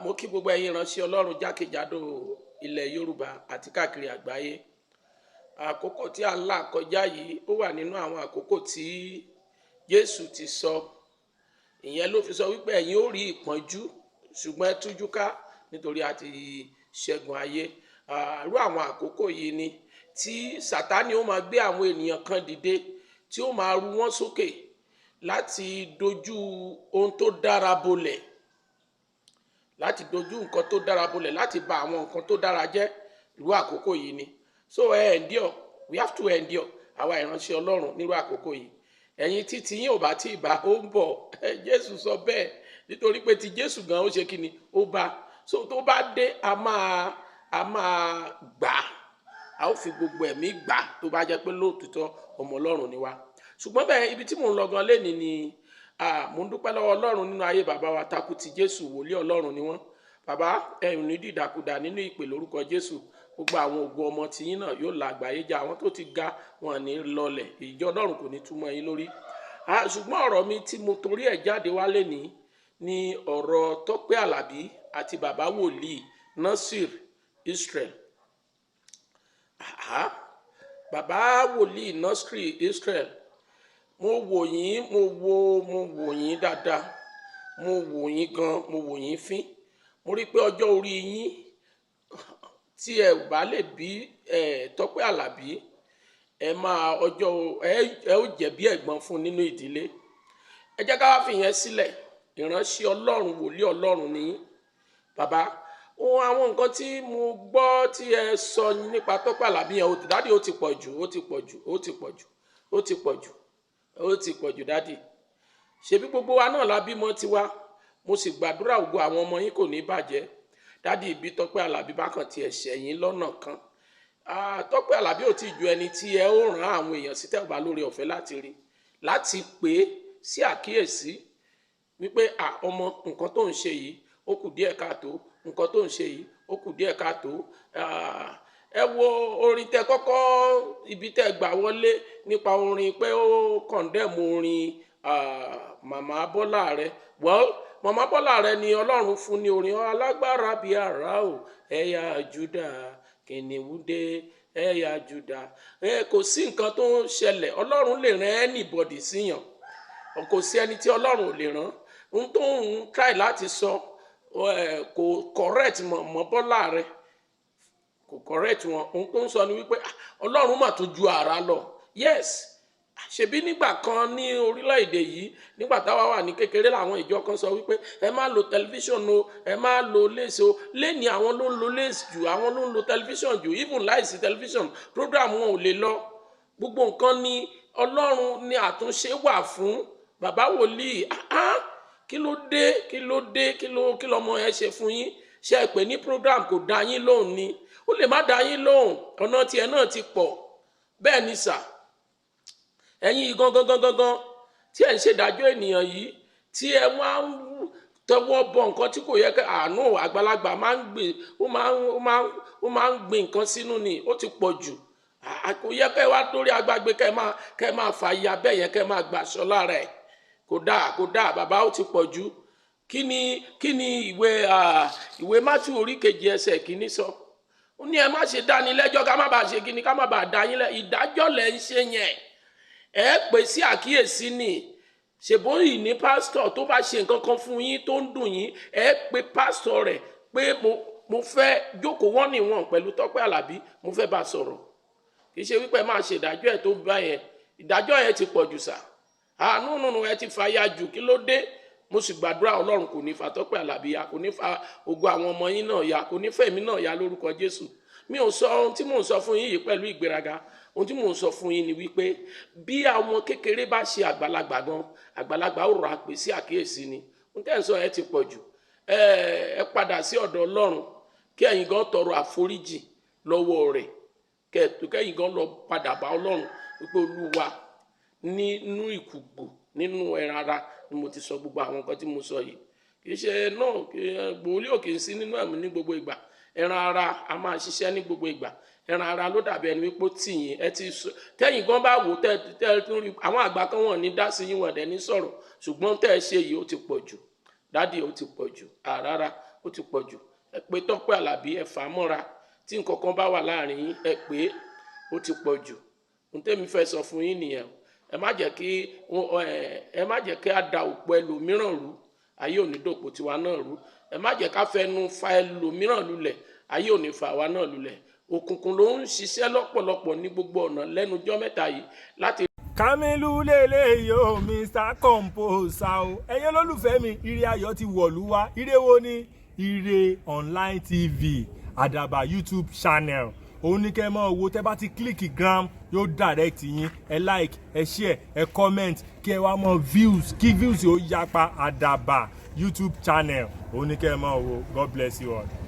Mo kí gbogbo ẹ̀yin ìránṣẹ́ Ọlọ́run jákèjádò ilẹ̀ Yorùbá àti káàkiri àgbáyé. Àkókò tí a ń là kọjá yìí ó wà nínú àwọn àkókò tí Jésù ti sọ. Ìyẹn ló fi sọ wípé ẹ̀yin ó rí ìpọ́njú ṣùgbọ́n ẹ tújú ká nítorí a ti ṣẹ́gun ayé. Irú àwọn àkókò yìí ni tí Sátánì ó máa gbé àwọn ènìyàn kan dìde tí ó máa ru wọ́n sókè láti dojú ohun tó dára bolẹ̀, láti dojú nǹkan tó dára bolẹ̀, láti bà àwọn nǹkan tó dára jẹ́. Irú àkókò yìí ni. So endure, we have to endure àwa ìránṣẹ́ Ọlọ́run nírú àkókò yìí. Ẹ̀yin tí yín ò bá tí ì bá ó ń bọ̀. Jésù sọ bẹ́ẹ̀ nítorí pé ti Jésù gan ó ṣe kí ni ó bá. So tó bá dé a máa gbà, a ó fi gbogbo ẹ̀mí gbà tó bá jẹ́ pé lóòtítọ́ ọmọ Ọlọ́run ni wá. Ṣùgbọ́n bẹ́ẹ̀ ibi tí mò ń lọ gan lénìí ni mo ń dúpẹ́ lọ́wọ́ Ọlọ́run nínú ayé bàbá wa Takú ti Jésù, wòlíì Ọlọ́run ni wọ́n. Bàbá ẹ ò ní dìdàkudà nínú ìpè lórúkọ Jésù. Gbogbo àwọn ògo ọmọ tiyín náà yóò la àgbáyé já. Àwọn tó ti ga wọn ní lọlẹ̀, ìjọ Ọlọ́run kò ní túmọ̀ yín lórí. Ṣùgbọ́n ọ̀rọ̀ mi tí mo torí ẹ̀ jáde wá lénìí ni ọ̀rọ̀ Tọ́pẹ́ Àlàbí àti bàbá wòlíì Nasir Israel. Bàbá wòlíì Nasir Israel, mo wò yín dáadáa, mo wò yín gan, mo wò yín fín. Mo rí pé ọjọ́ orí yín tí ẹ bá lè bí Tọ́pẹ́ Àlàbí, ẹ ó jẹ́ bí ẹ̀gbọ́n fún nínú ìdílé. Ẹ jẹ́ ká wá fi yẹn sílẹ̀. Ìránṣẹ́ Ọlọ́run, wòlíì Ọlọ́run ni yín. Bàbá, àwọn nǹkan tí mo gbọ́ tí ẹ sọ nípa Tọ́pẹ́ Àlàbí yẹn, dádì ó ti pọ̀ jù dádì. Ṣebí gbogbo wa náà la bímọ tiwa. Mo sì gbàdúrà ògo àwọn ọmọ yín kò ní bàjẹ́. Dádì bí Tọ́pẹ́ Àlàbí bákan ti ẹ̀ṣẹ̀ yín lọ́nà kan. Tọ́pẹ́ Àlàbí ò tí ju ẹni tí ẹ ó rán àwọn èèyàn sí tẹ́wọ̀bá lórí ọ̀fẹ́ láti pè é sí àkíyèsí wípé ọmọ nǹkan tó ń ṣe yìí ó kù díẹ̀ káàtó, nǹkan tó ń ṣe yìí ó kù díẹ̀ káàtó. Ẹ wo orin tẹ kọ́kọ́ ibi tẹ gbà wọlé nípa orin pé ó kọ̀ndẹ́mù orin Màmá Bọ́lá rẹ. Well, Màmá Bọ́lá rẹ ni Ọlọ́run fún ní orin alágbára bíi àrá o, ẹ̀yà Júdà kìnìún dé, ẹ̀yà Júdà. Kò sí nǹkan tó ń ṣẹlẹ̀, Ọlọ́run lè rán anybody síyàn. Kò sí ẹni tí Ọlọ́run ò lè rán. Ohun tó ń try láti sọ kò correct Màmá Bọ́lá rẹ, kò correct wọn. Ohun tó ń sọ ni wípé Ọlọ́run mà tún ju àrá lọ. Yes. Ṣebí nígbà kan ní orílẹ̀-èdè yìí, nígbà táwa wà ní kékeré làwọn ìjọ kan sọ wípé ẹ má lo tẹlifíṣọ̀n o, ẹ má lo léèsì o. Lẹ́ni àwọn ló ń lo léèsì jù, àwọn ló ń lo tẹlifíṣọ̀n jù. Even láìsí tẹlifíṣọ̀n, program wọn ò lè lọ. Gbogbo nǹkan ni Ọlọ́run ní àtúnṣe wà fún. Bàbá wòlíì, kí ló lọmọ ẹ ṣe fún yín? Ṣé ẹ pè ní program kò dá yín lóhùn ni? Ó lè má dá yín lóhùn, ọ̀nà tiẹ̀ náà ti pọ̀. Bẹ́ẹ̀ ni sà. Ẹ̀yin gangan tí ẹ ń ṣèdájọ́ ènìyàn yìí, tí ẹ máa ń tọwọ́ bọ nǹkan tí kò yẹ kí àgbàlagbà máa ń gbìn, ó máa ń gbìn nǹkan sínú ni. Ó ti pọ̀ jù. Kò yẹ kẹ́ wá lórí agbágbé kẹ́ máa fà ya bẹ́ẹ̀ yẹn, kẹ́ máa gbàṣọ lára ẹ̀. Kò dáa bàbá, ó ti pọ̀ jù. Kí ni ìwé Mátíù orí 2 ẹsẹ̀ 1 sọ? Ó ní ẹ má ṣe dáni lẹ́jọ́ ká má bàa ṣe kíni, ká má bàa dá yín lẹ́. Ìdájọ́ lẹ̀ ń ṣe yẹn. Ẹ pè sí àkíyèsí ni. Ṣèbóyì ní pásítọ̀ tó bá ṣe nǹkan kan fún yín tó ń dùn yín, ẹ pè pásítọ̀ rẹ̀ pé mo fẹ́ jókòó wọ́n ní wọn pẹ̀lú Tọ́pẹ́ Àlàbí, mo fẹ́ bá sọ̀rọ̀. Kì í ṣe wípé máa ṣe ìdájọ́ ẹ̀ tó bá yẹn. Ìdájọ́ yẹn ti pọ̀ jù sà. Nùnùnù ẹ ti fàya jù, kí ló dé? Mo sì gbàdúrà Ọlọ́run kò ní fa Tọ́pẹ́ Àlàbí ya, kò ní fa ògo àwọn ọmọ yín náà ya, kò ní fẹ́ mi náà ya lórúkọ Jésù. Mi ò sọ ohun tí mò ń sọ fún yín yìí pẹ̀lú ìgbéraga. Ohun tí mò ń sọ fún yín ni wípé bí àwọn kékeré bá ṣe àgbàlagbà gan, àgbàlagbà ó rà pé sí àkíyèsí ni. Ohun tẹ́ ń sọ ẹ ti pọ̀ jù. Ẹ padà sí ọ̀dọ̀ Ọlọ́run kí ẹ̀yin gan tọrọ àforíjì lọ́wọ́ rẹ̀. Kẹ́yin gan lọ padà bá Ọlọ́run wípé Olúwa, nínú ìkùgbù, nínú ẹran ara ni mo ti sọ gbogbo àwọn nǹkan tí mo sọ yìí. Kì í ṣe náà gbòólì ò kì í sí nínú ẹ̀mí ní gbogbo ìgbà. Ẹran ara a máa ṣiṣẹ́ ní gbogbo ìgbà. Ẹran ara ló dàbí ẹni wípé tì yín. Tẹ́yin gan bá wò tẹ́ àwọn àgbà kan wọ́n ní dá sí yín, wọ́n dẹ̀ ní sọ̀rọ̀. Ṣùgbọ́n tẹ́ ẹ ṣe yìí ó ti pọ̀ jù. dádì ó ti pọ̀ jù rárá ó ti pọ̀ jù ẹ pé Tọ́pẹ́ Àlàbí ẹ fà á mọ́ra tí nǹkan kan bá wà láàrin yín ẹ pé ó ti pọ̀ jù ohun tẹ́mi fẹ́ sọ fún yín nìyẹn ẹ má jẹ́ kí a da òpó ẹlòmíràn rú ayé ò ní dòpò tiwa náà rú ẹ má jẹ́ ká fẹnu fa ẹlòmíràn lulẹ̀ ayé ò ní fa àwa náà lulẹ̀ òkùnkùn ló ń ṣiṣẹ́ lọ́pọ̀lọpọ̀ ní gbogbo ọ̀nà lẹ́nujọ́ mẹ́ta yìí láti. Kamilu lélẹ̀ yo Mr. Composer o ẹ̀yin olólùfẹ́ mi ire ayọ̀ ti wọ̀lú wá ire wo ni Ire Online TV Àdàbà YouTube channel òun ní kẹ́ mọ́ owó tẹ́ bá ti kílìkì gram yóò direct yín ẹ like ẹ share ẹ comment kí ẹ wá mọ views kí views yóò yapa Àdàbà YouTube channel òun ní kẹ́ mọ́ owó God bless you all.